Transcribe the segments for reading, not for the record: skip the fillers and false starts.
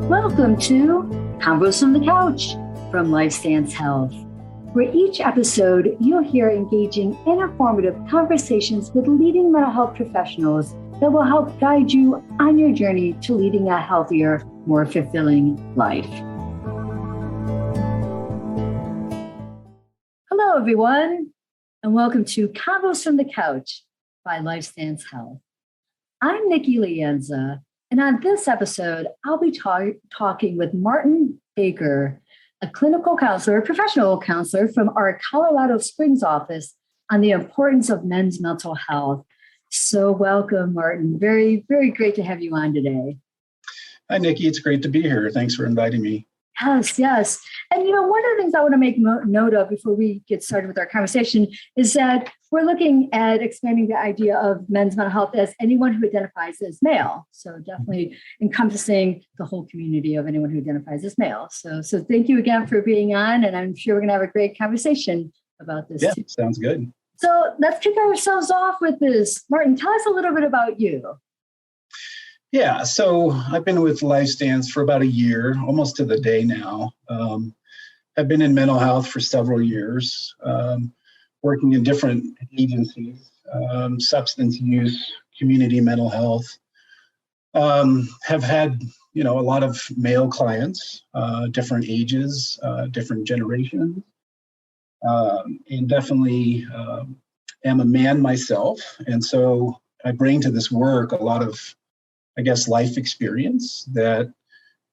Welcome to Convos from the Couch from LifeStance Health, where each episode you'll hear engaging and informative conversations with leading mental health professionals that will help guide you on your journey to leading a healthier, more fulfilling life. Hello, everyone, and welcome to Convos from the Couch by LifeStance Health. I'm Nikki Lienza, and on this episode, I'll be talking with Martin Baker, a clinical counselor, professional counselor from our Colorado Springs office on the importance of men's mental health. So welcome, Martin. Very, very great to have you on today. Hi, Nikki. It's great to be here. Thanks for inviting me. Yes. And, one of the things I want to make note of before we get started with our conversation is that we're looking at expanding the idea of men's mental health as anyone who identifies as male. So definitely encompassing the whole community of anyone who identifies as male. So thank you again for being on, and I'm sure we're going to have a great conversation about this. Yeah, too. Sounds good. So let's kick ourselves off with this. Martin, tell us a little bit about you. Yeah, so I've been with LifeStance for about a year, almost to the day now. I've been in mental health for several years, working in different agencies, substance use, community mental health. Have had, a lot of male clients, different ages, different generations, and definitely am a man myself. And so I bring to this work a lot of, life experience that,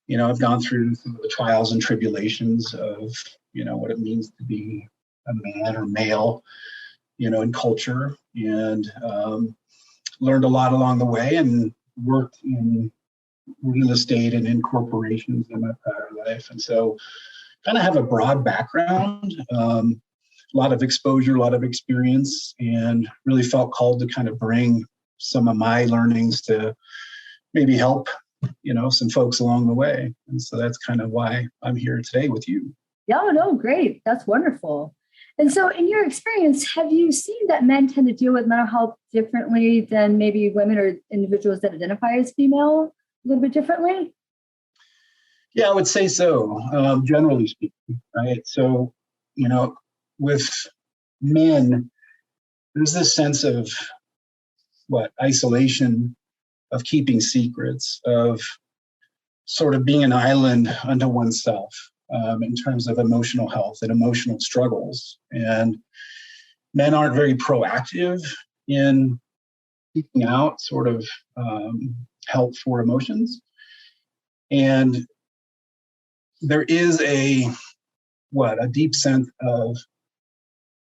I've gone through some of the trials and tribulations of, what it means to be a man or male, in culture, and learned a lot along the way and worked in real estate and in corporations in my prior life. And so kind of have a broad background, a lot of exposure, a lot of experience, and really felt called to kind of bring some of my learnings to maybe help, some folks along the way. And so that's kind of why I'm here today with you. Yeah, no, great. That's wonderful. And so in your experience, have you seen that men tend to deal with mental health differently than maybe women or individuals that identify as female a little bit differently? Yeah, I would say so, generally speaking, right? So, with men, there's this sense of isolation, of keeping secrets, of sort of being an island unto oneself in terms of emotional health and emotional struggles. And men aren't very proactive in seeking out sort of help for emotions. And there is a deep sense of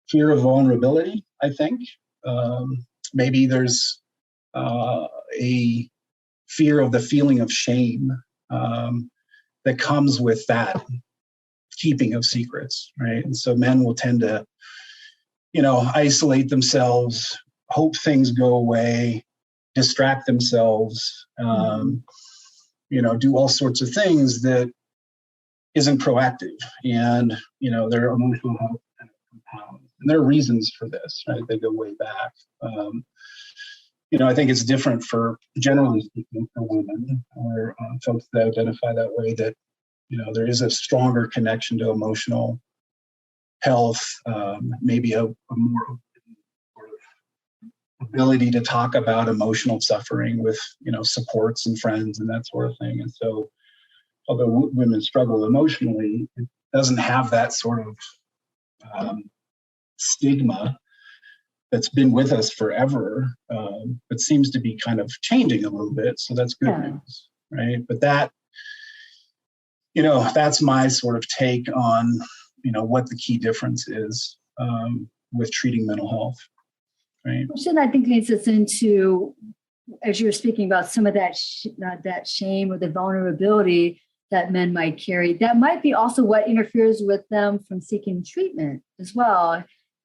fear of vulnerability, I think. Maybe there's a fear of the feeling of shame that comes with that keeping of secrets, right? And so men will tend to, isolate themselves, hope things go away, distract themselves, do all sorts of things that isn't proactive. And, their emotional health kind of compounds. And there are reasons for this, right? They go way back. I think it's different for, generally speaking, for women or folks that identify that way, that, there is a stronger connection to emotional health, maybe a more sort of ability to talk about emotional suffering with, supports and friends and that sort of thing. And so, although women struggle emotionally, it doesn't have that sort of stigma that's been with us forever, but seems to be kind of changing a little bit. So that's good news, right? But that, that's my sort of take on, what the key difference is with treating mental health, right? Which I think leads us into, as you were speaking about some of that shame or the vulnerability that men might carry, that might be also what interferes with them from seeking treatment as well.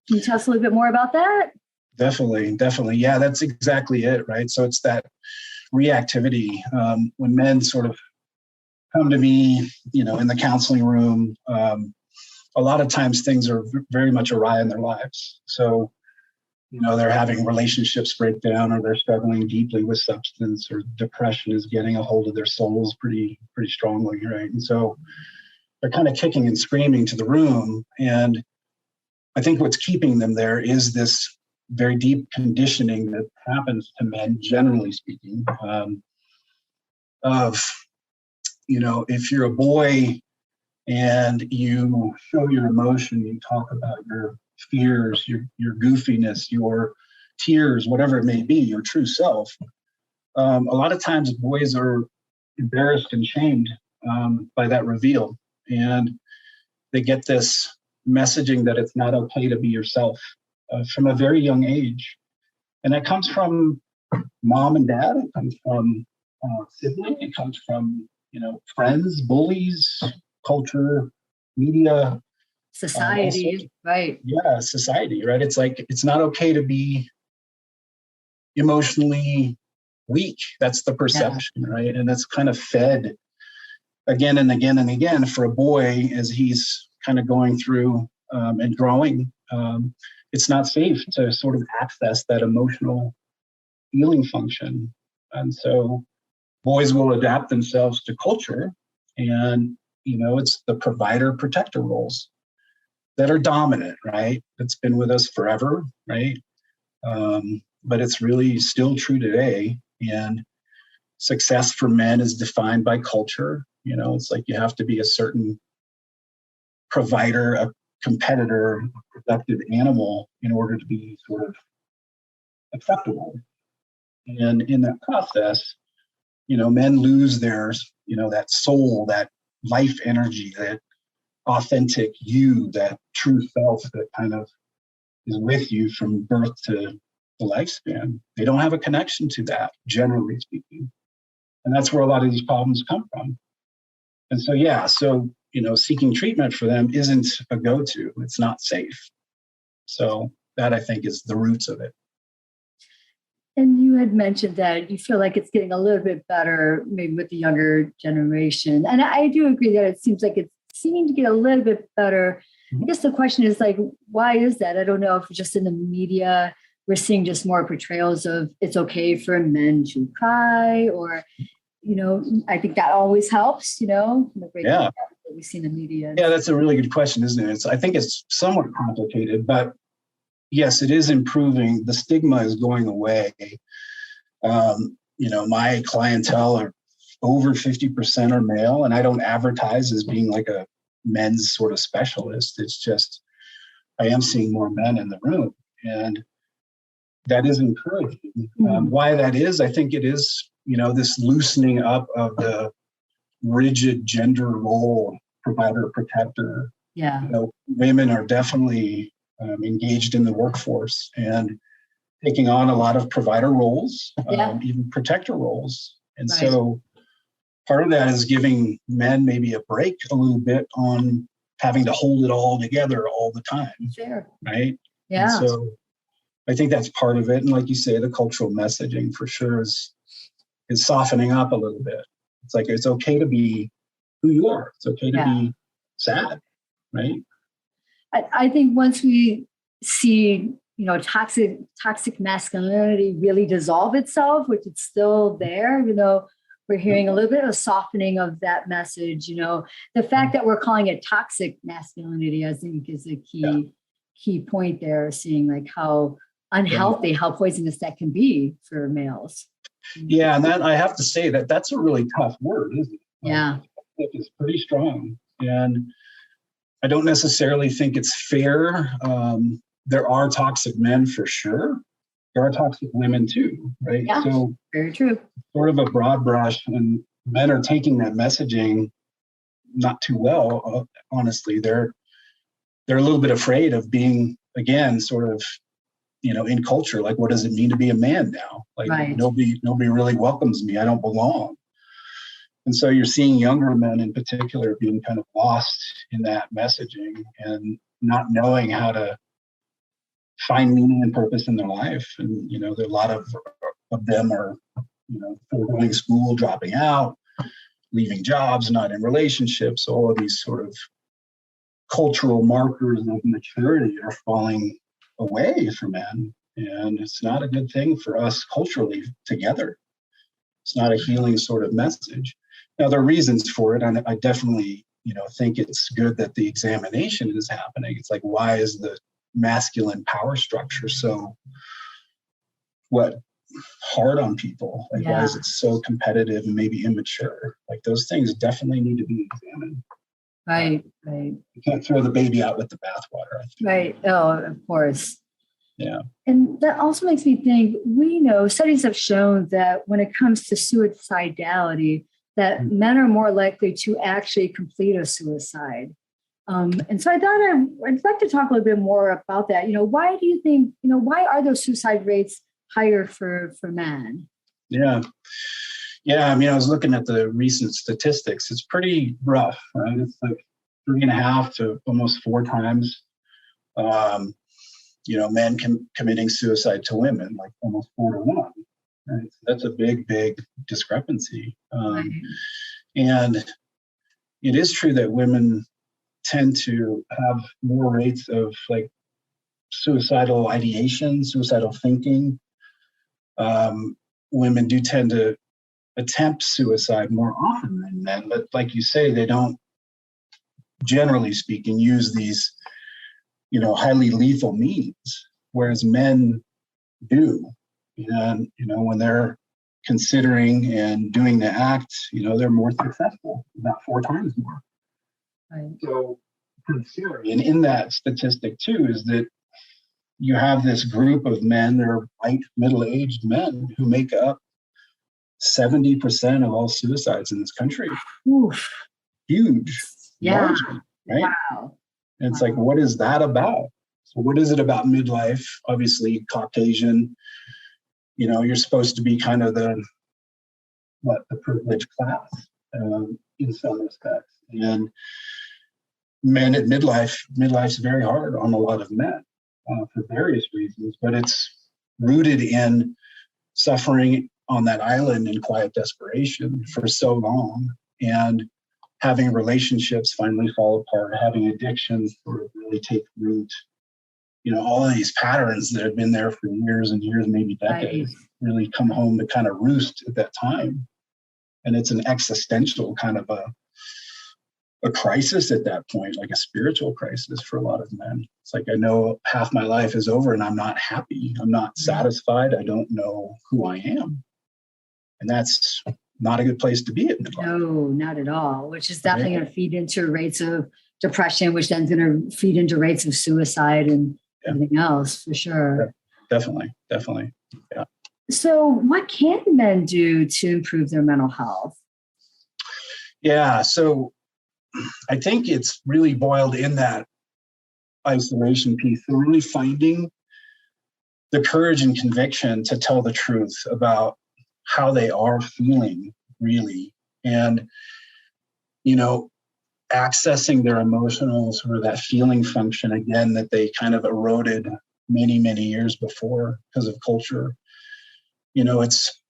Can you tell us a little bit more about that? Definitely. Yeah, that's exactly it, right? So it's that reactivity. When men sort of come to me, in the counseling room, a lot of times things are very much awry in their lives. So they're having relationships break down, or they're struggling deeply with substance, or depression is getting a hold of their souls pretty strongly, right? And so they're kind of kicking and screaming to the room. And I think what's keeping them there is this very deep conditioning that happens to men, generally speaking, of, if you're a boy and you show your emotion, you talk about your fears, your goofiness, your tears, whatever it may be, your true self. A lot of times boys are embarrassed and shamed by that reveal. And they get this messaging that it's not okay to be yourself from a very young age. And that comes from mom and dad. It comes from sibling. It comes from, friends, bullies, culture, media. Society, right. Yeah, society, right? It's like, it's not okay to be emotionally weak. That's the perception, right? And that's kind of fed again and again and again for a boy as he's kind of going through and growing. It's not safe to sort of access that emotional healing function. And so boys will adapt themselves to culture, and, it's the provider protector roles that are dominant, right? It's been with us forever, right? But it's really still true today. And success for men is defined by culture. It's like you have to be a certain provider, a competitor, a productive animal in order to be sort of acceptable. And in that process, men lose their, that soul, that life energy, that authentic you, that true self that kind of is with you from birth to the lifespan. They don't have a connection to that, generally speaking. And that's where a lot of these problems come from. And so, seeking treatment for them isn't a go-to. It's not safe. So that, I think, is the roots of it. And you had mentioned that you feel like it's getting a little bit better, maybe with the younger generation. And I do agree that it seems like it's seeming to get a little bit better. I guess the question is like, why is that? I don't know if just in the media, we're seeing just more portrayals of it's okay for men to cry, or, I think that always helps, that we see in the media. Yeah, that's a really good question, isn't it? I think it's somewhat complicated, but yes, it is improving. The stigma is going away. My clientele are over 50% are male, and I don't advertise as being like a men's sort of specialist. It's just, I am seeing more men in the room, and that is encouraging. Why that is, I think it is, this loosening up of the rigid gender role, provider, protector. Yeah. Women are definitely engaged in the workforce and taking on a lot of provider roles, even protector roles. And so part of that is giving men maybe a break a little bit on having to hold it all together all the time. Sure. Right? Yeah. And so I think that's part of it. And like you say, the cultural messaging for sure is softening up a little bit. It's like, it's okay to be who you are. It's okay to be sad, right? I think once we see, toxic masculinity really dissolve itself, which it's still there, we're hearing a little bit of a softening of that message. The fact that we're calling it toxic masculinity, I think, is a key point there, seeing like how unhealthy, how poisonous that can be for males. Yeah, and that I have to say that's a really tough word, isn't it? Yeah. It's pretty strong. And I don't necessarily think it's fair. There are toxic men for sure. There are toxic women too, right? Yeah, so very true. Sort of a broad brush, and men are taking that messaging not too well. Honestly, they're a little bit afraid of being, again, sort of, in culture. Like, what does it mean to be a man now? Like, nobody really welcomes me. I don't belong. And so you're seeing younger men in particular being kind of lost in that messaging and not knowing how to find meaning and purpose in their life. And, there are a lot of them are, foregoing school, dropping out, leaving jobs, not in relationships. All of these sort of cultural markers of maturity are falling away for men. And it's not a good thing for us culturally together. It's not a healing sort of message. Now, there are reasons for it. And I definitely, think it's good that the examination is happening. It's like, why is the masculine power structure so hard on people? Like, why is it so competitive and maybe immature? Like, those things definitely need to be examined. Right. You can't throw the baby out with the bathwater, I think. Right. Oh, of course. Yeah. And that also makes me think, we know studies have shown that when it comes to suicidality, that men are more likely to actually complete a suicide. And so I thought I'd like to talk a little bit more about that. Why do you think, why are those suicide rates higher for men? Yeah. I mean, I was looking at the recent statistics. It's pretty rough, right? It's like 3.5 to almost 4 times, men committing suicide to women, like almost 4 to 1. Right? So that's a big discrepancy. Right. And it is true that women tend to have more rates of like suicidal ideation, suicidal thinking. Women do tend to attempt suicide more often than men, but like you say, they don't, generally speaking, use these, highly lethal means, whereas men do. And, when they're considering and doing the act, they're more successful, about 4 times more. Right. So pretty scary. And in that statistic too is that you have this group of men, they're white, middle-aged men who make up 70% of all suicides in this country. Oof. Huge. Yeah. Margin, right? Wow. And it's like, what is that about? So what is it about midlife? Obviously, Caucasian, you're supposed to be kind of the privileged class in some respects. And men at midlife's very hard on a lot of men for various reasons, but it's rooted in suffering on that island in quiet desperation for so long, and having relationships finally fall apart, having addictions sort of really take root. All of these patterns that have been there for years and years, maybe decades, really come home to kind of roost at that time. And it's an existential kind of a crisis at that point, like a spiritual crisis for a lot of men. It's like, I know half my life is over and I'm not happy. I'm not satisfied. I don't know who I am. And that's not a good place to be at midlife. No, not at all, which is definitely going to feed into rates of depression, which then is going to feed into rates of suicide and everything else, for sure. Yeah, definitely. Yeah. So what can men do to improve their mental health? Yeah, so I think it's really boiled in that isolation piece. So really finding the courage and conviction to tell the truth about how they are feeling, really. And, accessing their emotional sort of that feeling function again that they kind of eroded many, many years before because of culture. It's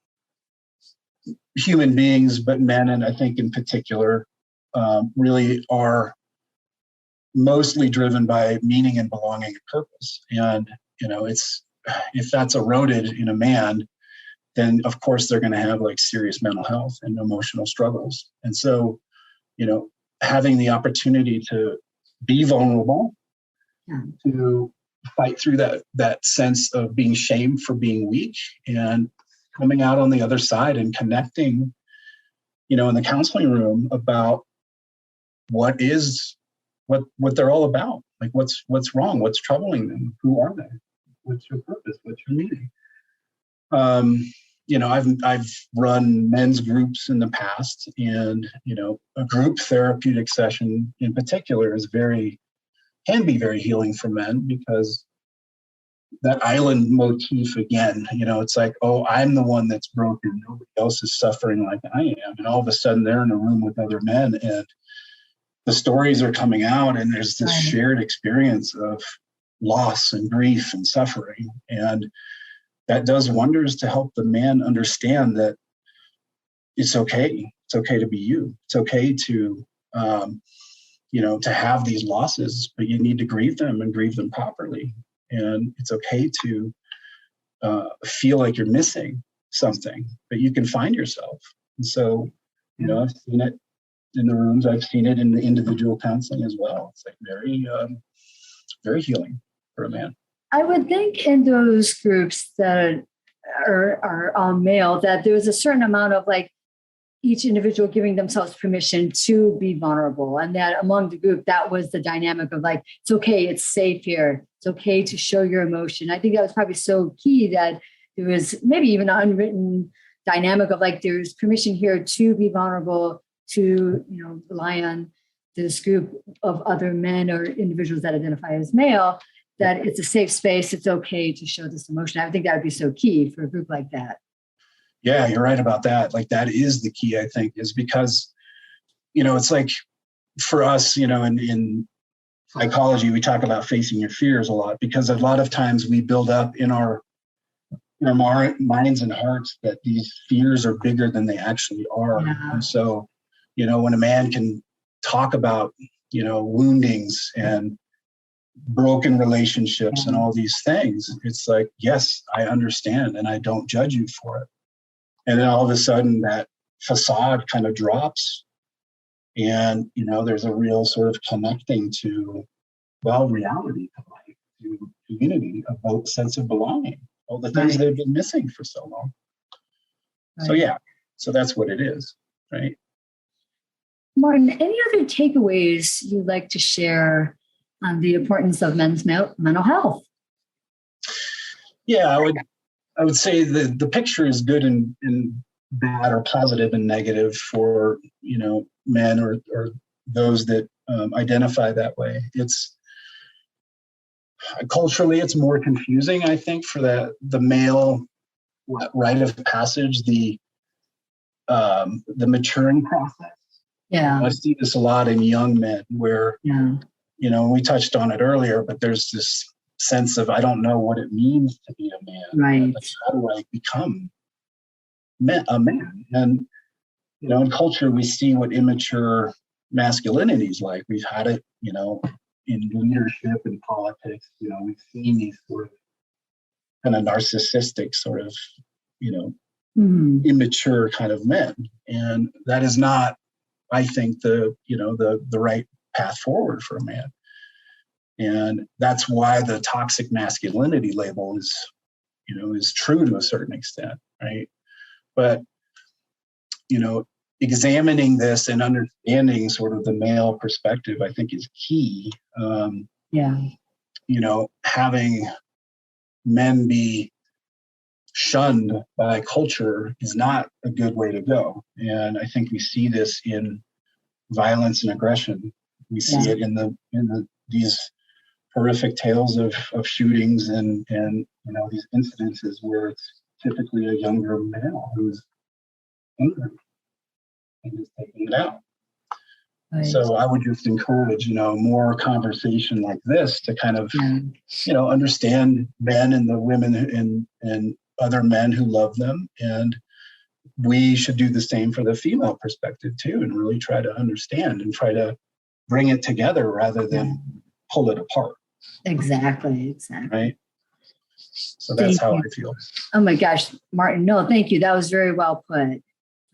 human beings, but men, and I think in particular, really are mostly driven by meaning and belonging and purpose. And, it's, if that's eroded in a man, then of course they're going to have like serious mental health and emotional struggles. And so, having the opportunity to be vulnerable, to fight through that sense of being shamed for being weak, and coming out on the other side and connecting, in the counseling room about what they're all about. Like what's wrong, what's troubling them, who are they, what's your purpose, what's your meaning. I've run men's groups in the past, and a group therapeutic session in particular can be very healing for men, because that island motif again, it's like, oh, I'm the one that's broken, nobody else is suffering like I am, and all of a sudden they're in a room with other men, and the stories are coming out, and there's this shared experience of loss and grief and suffering, and that does wonders to help the man understand that it's okay. It's okay to be you. It's okay to, to have these losses, but you need to grieve them and grieve them properly. And it's okay to feel like you're missing something, but you can find yourself. And so, I've seen it in the rooms. I've seen it in the individual counseling as well. It's like very, very healing for a man. I would think in those groups that are all male, that there was a certain amount of like each individual giving themselves permission to be vulnerable. And that among the group, that was the dynamic of like, it's okay, it's safe here. It's okay to show your emotion. I think that was probably so key that there was maybe even an unwritten dynamic of like, there's permission here to be vulnerable, to, rely on this group of other men or individuals that identify as male, that it's a safe space. It's okay to show this emotion. I think that would be so key for a group like that. Yeah, you're right about that. Like that is the key, I think, is because, it's like for us, in psychology, we talk about facing your fears a lot, because a lot of times we build up in our minds and hearts that these fears are bigger than they actually are. Yeah. And so, when a man can talk about, woundings and broken relationships and all these things, it's like, yes, I understand and I don't judge you for it. And then all of a sudden that facade kind of drops and, there's a real sort of connecting to, reality to life, to community, a both sense of belonging, all the things that have been missing for so long. Right. So that's what it is, right? Martin, any other takeaways you'd like to share on the importance of men's mental health? Yeah, I would say the picture is good and bad, or positive and negative for, men or those that identify that way. It's culturally, it's more confusing, I think, for the male rite of passage, the maturing process. Yeah, I see this a lot in young men where, we touched on it earlier, but there's this sense of, I don't know what it means to be a man. Right. Like, how do I become a man? And, in culture, we see what immature masculinity is like. We've had it, in leadership and politics. We've seen these sort of kind of narcissistic sort of, immature kind of men. And that is not, I think, the right path forward for a man. And that's why the toxic masculinity label is true to a certain extent, right? But, examining this and understanding sort of the male perspective, I think, is key. Having men be shunned by culture is not a good way to go. And I think we see this in violence and aggression. We see it in these horrific tales of shootings and these incidences where it's typically a younger male who's angry and is taking it out. Right. So I would just encourage, more conversation like this to kind of, understand men and the women and other men who love them. And we should do the same for the female perspective too, and really try to understand and try to bring it together rather than pull it apart. Exactly. Right. So that's how I feel. Oh my gosh, Martin. No, thank you. That was very well put.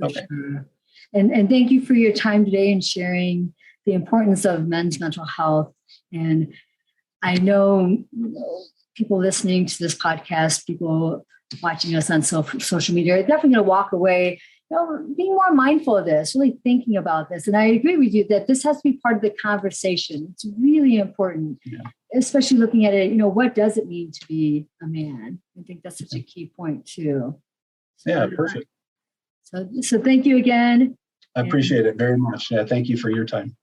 Okay. Sure. And thank you for your time today and sharing the importance of men's mental health. And I know, people listening to this podcast, people watching us on social media, are definitely going to walk away, being more mindful of this, really thinking about this. And I agree with you that this has to be part of the conversation. It's really important, especially looking at it, what does it mean to be a man? I think that's such a key point too. So, perfect. So thank you again. I appreciate it very much. Yeah, thank you for your time.